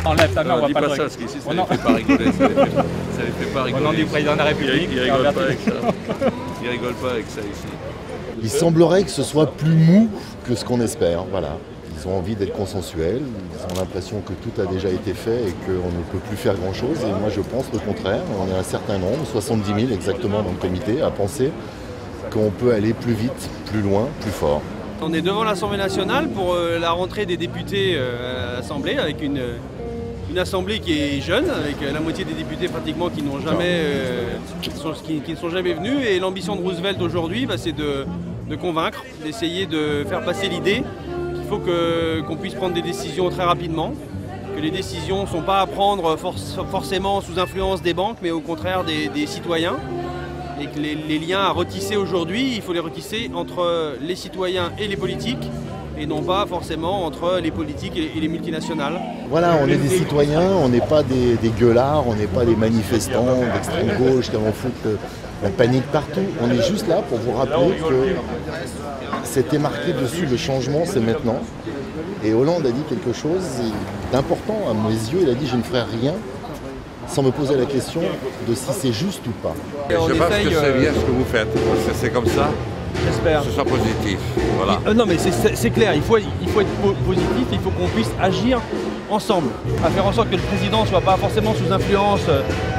Enlève ta main, on va dis pas pas le ça, parce qu'ici ça les fait pas rigoler. Ça les fait pas rigoler. Au nom du président de la République, Ils rigolent pas avec ça. Ils rigolent pas avec ça ici. Il semblerait que ce soit plus mou que ce qu'on espère, voilà. Ils ont envie d'être consensuels, ils ont l'impression que tout a déjà été fait et qu'on ne peut plus faire grand-chose. Et moi je pense le contraire, on est un certain nombre, 70 000 exactement dans le comité, à penser qu'on peut aller plus vite, plus loin, plus fort. On est devant l'Assemblée nationale pour la rentrée des députés à l'Assemblée, avec une Assemblée qui est jeune, avec la moitié des députés pratiquement qui n'ont jamais, qui ne sont jamais venus. Et l'ambition de Roosevelt aujourd'hui, c'est de convaincre, d'essayer de faire passer l'idée qu'il faut qu'on puisse prendre des décisions très rapidement, que les décisions ne sont pas à prendre forcément sous influence des banques, mais au contraire des citoyens. Et que les liens à retisser aujourd'hui, il faut les retisser entre les citoyens et les politiques, et non pas forcément entre les politiques et les multinationales. Voilà, on est des citoyens, on n'est pas des gueulards, on n'est pas des manifestants d'extrême gauche qui vont foutre la panique partout. On est juste là pour vous rappeler que c'était marqué dessus, le changement c'est maintenant. Et Hollande a dit quelque chose d'important à mes yeux, il a dit je ne ferai rien sans me poser la question de si c'est juste ou pas. Je pense que c'est bien ce que vous faites, c'est comme ça. J'espère. Que ce soit positif. Voilà. Non mais c'est clair, il faut être positif, il faut qu'on puisse agir ensemble, à faire en sorte que le président ne soit pas forcément sous influence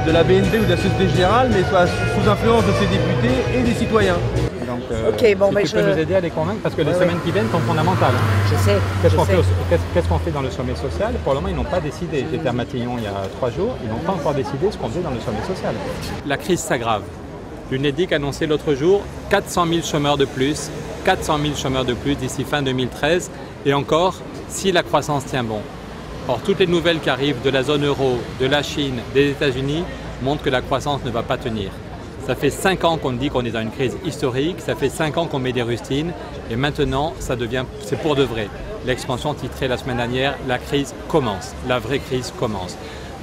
de la BNP ou de la Société Générale, mais soit sous influence de ses députés et des citoyens. Donc, ok, bon, si tu peux nous aider à les convaincre, parce que les semaines qui viennent sont fondamentales. Je sais. Qu'est-ce qu'on fait dans le sommet social? Pour le moment, ils n'ont pas décidé. J'étais à Matignon il y a 3 jours, ils n'ont pas encore décidé ce qu'on faisait dans le sommet social. La crise s'aggrave. L'UNEDIC a annoncé l'autre jour 400 000 chômeurs de plus, 400 000 chômeurs de plus d'ici fin 2013, et encore si la croissance tient bon. Or, toutes les nouvelles qui arrivent de la zone euro, de la Chine, des États-Unis montrent que la croissance ne va pas tenir. Ça fait 5 ans qu'on dit qu'on est dans une crise historique, ça fait 5 ans qu'on met des rustines, et maintenant, c'est pour de vrai. L'expansion titrée la semaine dernière, la crise commence, la vraie crise commence.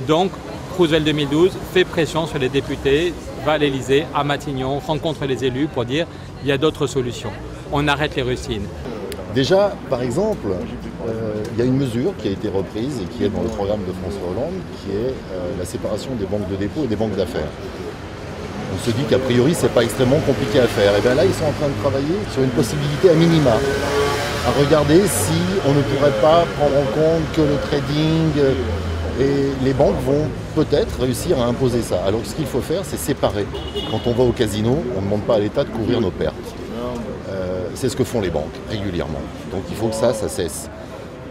Donc, Roosevelt 2012 fait pression sur les députés, va à l'Élysée, à Matignon, rencontre les élus pour dire il y a d'autres solutions. On arrête les rustines. Déjà, par exemple, il y a une mesure qui a été reprise et qui est dans le programme de François Hollande, qui est la séparation des banques de dépôt et des banques d'affaires. On se dit qu'a priori, ce n'est pas extrêmement compliqué à faire. Et bien là, ils sont en train de travailler sur une possibilité à minima, à regarder si on ne pourrait pas prendre en compte que le trading, et les banques vont peut-être réussir à imposer ça. Alors ce qu'il faut faire, c'est séparer. Quand on va au casino, on ne demande pas à l'État de couvrir nos pertes. C'est ce que font les banques régulièrement. Donc il faut que ça cesse.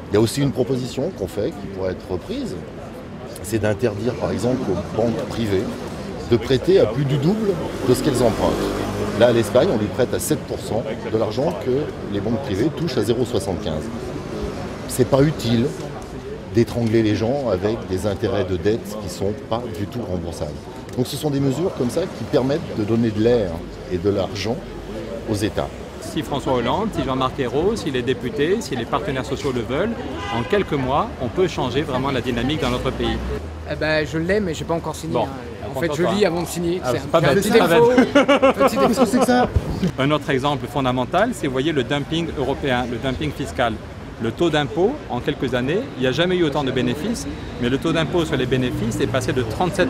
Il y a aussi une proposition qu'on fait qui pourrait être reprise, c'est d'interdire par exemple aux banques privées de prêter à plus du double de ce qu'elles empruntent. Là à l'Espagne, on lui prête à 7% de l'argent que les banques privées touchent à 0,75. C'est pas utile d'étrangler les gens avec des intérêts de dette qui ne sont pas du tout remboursables. Donc ce sont des mesures comme ça qui permettent de donner de l'air et de l'argent aux États. Si François Hollande, si Jean-Marc Ayrault, si les députés, si les partenaires sociaux le veulent, en quelques mois, on peut changer vraiment la dynamique dans notre pays. Je l'ai, mais je n'ai pas encore signé. Bon, en fait, je lis avant de signer. Ah, C'est c'est pas un bête, petit c'est pas défaut. Qu'est-ce que c'est que ça? Un autre exemple fondamental, c'est, vous voyez, le dumping européen, le dumping fiscal. Le taux d'impôt, en quelques années, il n'y a jamais eu autant de bénéfices, mais le taux d'impôt sur les bénéfices est passé de 37%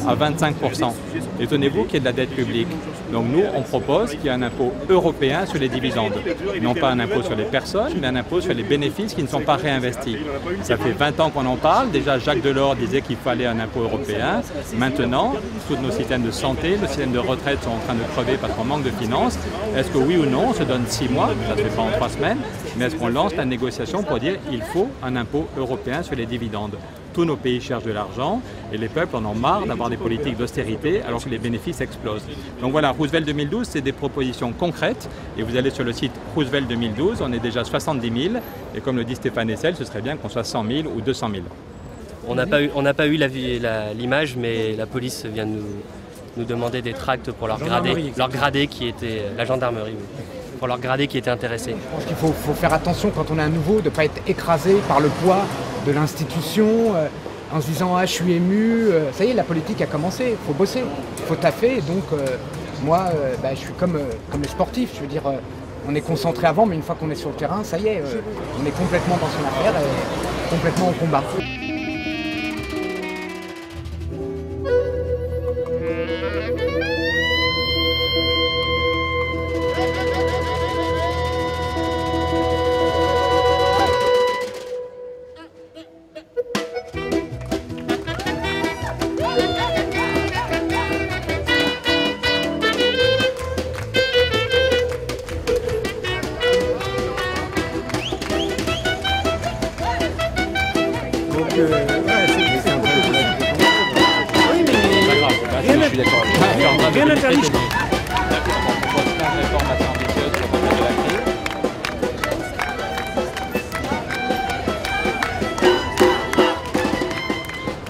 à 25%. Étonnez-vous qu'il y ait de la dette publique. Donc nous, on propose qu'il y ait un impôt européen sur les dividendes. Non pas un impôt sur les personnes, mais un impôt sur les bénéfices qui ne sont pas réinvestis. Ça fait 20 ans qu'on en parle. Déjà, Jacques Delors disait qu'il fallait un impôt européen. Maintenant, tous nos systèmes de santé, nos systèmes de retraite sont en train de crever parce qu'on manque de finances. Est-ce que oui ou non, on se donne 6 mois, ça ne se fait pas en 3 semaines, mais est-ce qu'on lance la négociation pour dire qu'il faut un impôt européen sur les dividendes? Tous nos pays cherchent de l'argent et les peuples en ont marre d'avoir des politiques d'austérité alors que les bénéfices explosent. Donc voilà, Roosevelt 2012, c'est des propositions concrètes et vous allez sur le site Roosevelt 2012, on est déjà 70 000 et comme le dit Stéphane Hessel, ce serait bien qu'on soit 100 000 ou 200 000. On n'a pas eu l'image, mais la police vient de nous demander des tracts pour leur gradé qui était la gendarmerie. Oui. Pour leur gradé qui était intéressé. Je pense qu'il faut faire attention quand on est un nouveau, de ne pas être écrasé par le poids de l'institution, en se disant « ah, je suis ému ». Ça y est, la politique a commencé, il faut bosser, il faut taffer. Donc moi, je suis comme les sportifs, je veux dire, on est concentré avant, mais une fois qu'on est sur le terrain, ça y est, on est complètement dans son affaire. complètement au combat. Rien n'interdit.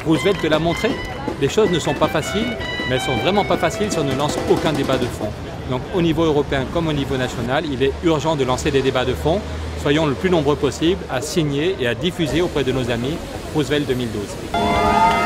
Roosevelt l'a montré, les choses ne sont pas faciles, mais elles sont vraiment pas faciles si on ne lance aucun débat de fond. Donc au niveau européen comme au niveau national, il est urgent de lancer des débats de fond. Soyons le plus nombreux possible à signer et à diffuser auprès de nos amis Roosevelt 2012.